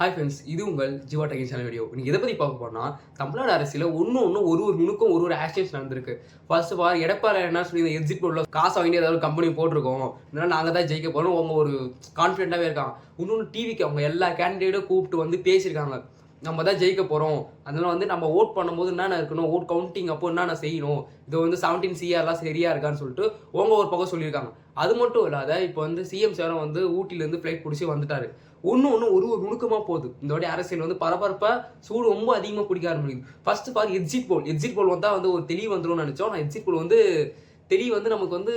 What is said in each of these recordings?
Hi friends, இது உங்கள் Jeeva டெக்கிங் channel video. நீங்கள் எதை பற்றி பார்க்க போனால் தமிழ்நாடு அரசியல் ஒன்று ஒரு நுணுக்கம் ஒரு ஆக்ஷன்ஸ் நடந்திருக்கு. ஃபர்ஸ்ட் பார் எடப்பாடி என்ன சொல்லி இந்த எக்ஸிட் போர்டில் காசு வாங்கி ஏதாவது ஒரு கம்பெனி போட்டிருக்கோம், இதனால் நாங்கள் தான் ஜெயிக்க போகிறோம். அவங்க ஒரு கான்ஃபிடென்ட்டாகவே இருக்காங்க. இன்னொன்று டிவிக்கு அவங்க எல்லா கேண்டிடேட்டும் கூப்பிட்டு வந்து பேசியிருக்காங்க, நம்ம தான் ஜெயிக்க போகிறோம். அதனால் வந்து நம்ம ஓட் பண்ணும்போது என்னென்ன இருக்கணும், ஓட் கவுண்டிங் அப்போ என்னென்ன செய்யணும், இது வந்து 17 சிஆர்லாம் சரியாக இருக்கான்னு சொல்லிட்டு அவங்க ஒரு பக்கம் சொல்லியிருக்காங்க. அது மட்டும் இல்லாத இப்போ வந்து சிஎம் சேரம் வந்து ஊட்டிலேருந்து ஃப்ளைட் பிடிச்சி வந்துட்டாரு. ஒன்று ஒரு நுணுக்கமாக போகுது. இந்த வாட்டி அரசியல் வந்து பரபரப்பாக சூடு ரொம்ப அதிகமாக பிடிக்க ஆரம்பிக்குது. ஃபர்ஸ்ட் பார் எக்ஸிட் போல் வந்தால் வந்து ஒரு தெளிவு வந்துடும் நினச்சோம். நான் எக்ஸிட் போல் வந்து தெளிவு வந்து நமக்கு வந்து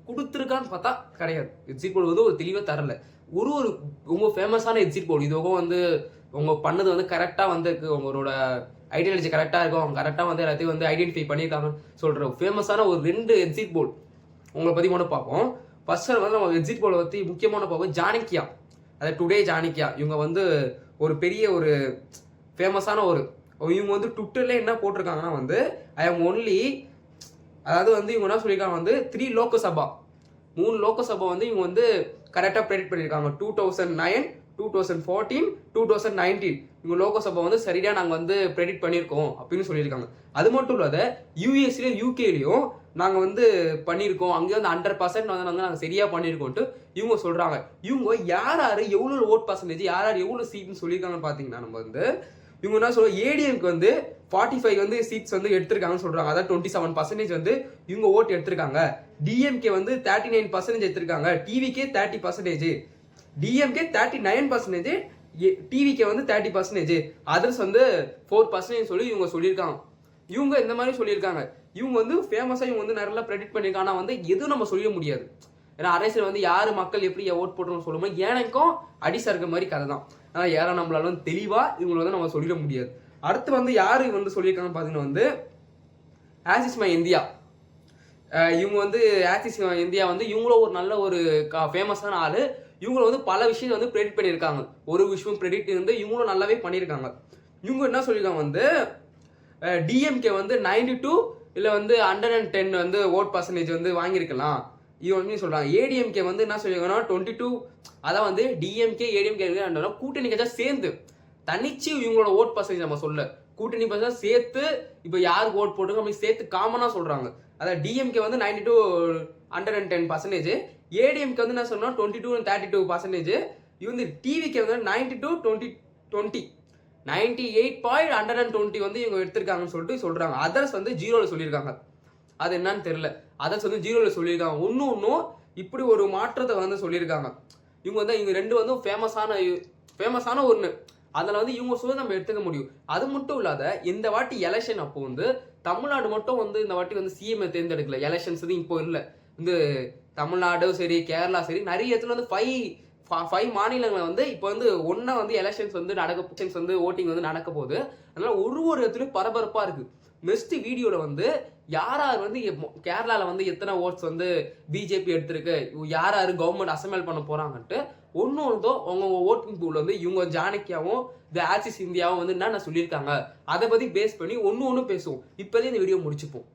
கொடுத்துருக்கான்னு பார்த்தா கிடையாது. எக்ஸிட் போல் வந்து ஒரு தெளிவாக தரல. ஒரு ரொம்ப ஃபேமஸான எக்ஸிட் போல் இதுவும் வந்து அவங்க பண்ணது வந்து கரெக்டாக வந்து உங்களோட ஐடியாலஜி கரெக்டாக இருக்கும், அவங்க கரெக்டாக வந்து எல்லாத்தையும் வந்து ஐடென்டிஃபை பண்ணியிருக்காங்கன்னு சொல்கிற ஃபேமஸான ஒரு 2 எக்ஸிட் போல் உங்களை பற்றி மட்டும் பார்ப்போம். ஃபர்ஸ்ட் வந்து நம்ம எக்ஸிட் போலை பற்றி முக்கியமான பார்ப்போம். ஜானகியா, அதாவது டுடே ஜானகியா, இவங்க வந்து ஒரு பெரிய ஒரு ஃபேமஸான இவங்க வந்து ட்விட்டரில் என்ன போட்டிருக்காங்கன்னா வந்து ஐ எம் ஒன்லி, அதாவது வந்து இவங்க என்ன சொல்லியிருக்காங்க வந்து 3 லோக்கசபா வந்து இவங்க வந்து கரெக்டாக ப்ரெடிக்ட் பண்ணியிருக்காங்க. 2009, 2014, 2019 இவங்க லோகசபா வந்து சரியாக நாங்கள் வந்து ப்ரெடிக்ட் பண்ணியிருக்கோம் அப்படின்னு சொல்லியிருக்காங்க. அது மட்டும் இல்லாத யூஎஸ்லேயும் யூகேலையும் நாங்கள் வந்து பண்ணியிருக்கோம், அங்கேயும் வந்து 100% வந்து நாங்கள் சரியாக பண்ணியிருக்கோன்ட்டு இவங்க சொல்கிறாங்க. இவங்க யார் எவ்வளோ ஓட் பர்சன்டேஜ், யார் எவ்வளோ சீட்னு சொல்லியிருக்காங்கன்னு பார்த்தீங்கன்னா நம்ம வந்து இவங்க என்ன சொல்லுவோம், ஏடிஎம்க்கு வந்து 45 வந்து சீட்ஸ் வந்து எடுத்திருக்காங்கன்னு சொல்கிறாங்க. அதாவது 27% வந்து இவங்க ஓட்டு எடுத்திருக்காங்க. டிஎம்கே வந்து 39% எடுத்திருக்காங்க. டிவிக்கே 30%, டிஎம்கே 39%, டிவிக்கே வந்து 30%, அதர்ஸ் வந்து 4% சொல்லி இவங்க சொல்லியிருக்காங்க. இவங்க இந்த மாதிரி சொல்லியிருக்காங்க. இவங்க வந்து ஃபேமஸாக இவங்க வந்து நிறைய ப்ரெடிக்ட் பண்ணியிருக்காங்க. ஆனால் வந்து எதுவும் நம்ம சொல்ல முடியாது. ஏன்னா அரசியல் வந்து யார் மக்கள் எப்படி ஓட் போட்டோம்னு சொல்லும்போது எனக்கும் அடிசா இருக்க மாதிரி கதை தான். ஆனால் யாரும் நம்மளால வந்து தெளிவாக இவங்களை வந்து நம்ம சொல்லிட முடியாது. அடுத்து வந்து யார் வந்து சொல்லியிருக்காங்கன்னு பார்த்தீங்கன்னா வந்து ஆசிஸ் மை இந்தியா, இவங்க வந்து ஆசிஸ் இந்தியா வந்து இவங்களும் ஒரு நல்ல ஒரு ஃபேமஸான ஆள். இவங்கள வந்து பல விஷயம் வந்து ப்ரெடிக்ட் பண்ணியிருக்காங்க. ஒரு விஷயம் ப்ரெடிக்ட் வந்து இவங்களும் நல்லாவே பண்ணியிருக்காங்க. இவங்க என்ன சொல்லியிருக்காங்க வந்து டிஎம்கே வந்து 92 இல்லை வந்து 110 வந்து ஓட் பர்சன்டேஜ் வந்து வாங்கியிருக்கலாம் இவங்க சொல்கிறாங்க. ஏடிஎம்கே வந்து என்ன சொல்லியிருக்காங்கன்னா 22, அதான் வந்து டிஎம்கே ஏடிஎம்கே கூட்டணி கட்சியாக சேர்ந்து தனிச்சு இவங்களோட ஓட் பர்சன்டேஜ் நம்ம சொல்ல, கூட்டணி பர்சன்டேஜ் சேர்த்து இப்போ யாருக்கு ஓட் போட்டுருக்கோம் அப்படி சேர்த்து காமனாக சொல்கிறாங்க. அதாவது டிஎம்கே வந்து 92 110%, ஏடிஎம்கே வந்து என்ன சொன்னால் 22 32%, இது வந்து டிவிக்கே வந்து 92 20 20 98.120 வந்து இவங்க எடுத்திருக்காங்கன்னு சொல்லிட்டு சொல்கிறாங்க. அதர்ஸ் வந்து 0ல சொல்லியிருக்காங்க. அது என்னன்னு தெரியல. அதர்ஸ் வந்து 0ல சொல்லியிருக்காங்க. ஒன்றும் இப்படி ஒரு மாற்றத்தை வந்து சொல்லியிருக்காங்க. இவங்க வந்து இவங்க 2 வந்து ஃபேமஸான ஒன்று, அதில் வந்து இவங்க சொல்லி நம்ம எடுத்துக்க முடியும். அது மட்டும் இல்லாத இந்த வாட்டி எலெக்ஷன் அப்போ வந்து தமிழ்நாடு மட்டும் வந்து இந்த வாட்டி வந்து சிஎம்ஐ தேர்ந்தெடுக்கல. எலெக்ஷன்ஸ் வந்து இப்போ இல்லை. இந்த தமிழ்நாடு சரி, கேரளா சரி, நிறைய இடத்துல வந்து 5 மாநிலங்களை வந்து இப்போ வந்து ஒன்றா வந்து எலெக்ஷன்ஸ் வந்து ஓட்டிங் வந்து நடக்க போகுது. அதனால ஒரு இடத்துலையும் பரபரப்பாக இருக்குது. நெக்ஸ்ட் வீடியோவில் வந்து யார் வந்து கேரளாவில் வந்து எத்தனை ஓட்ஸ் வந்து பிஜேபி எடுத்திருக்கு, யார் கவர்மெண்ட் அசம்பிள் பண்ண போகிறாங்கன்ட்டு ஒன்று அவங்க ஓட்டிங் பூல் வந்து இவங்க ஜானகியாவும் இந்த ஆசிஸ் இந்தியாவும் வந்து என்னென்ன சொல்லியிருக்காங்க அதை பற்றி பேஸ் பண்ணி ஒன்று பேசுவோம். இப்போதே இந்த வீடியோ முடிச்சுப்போம்.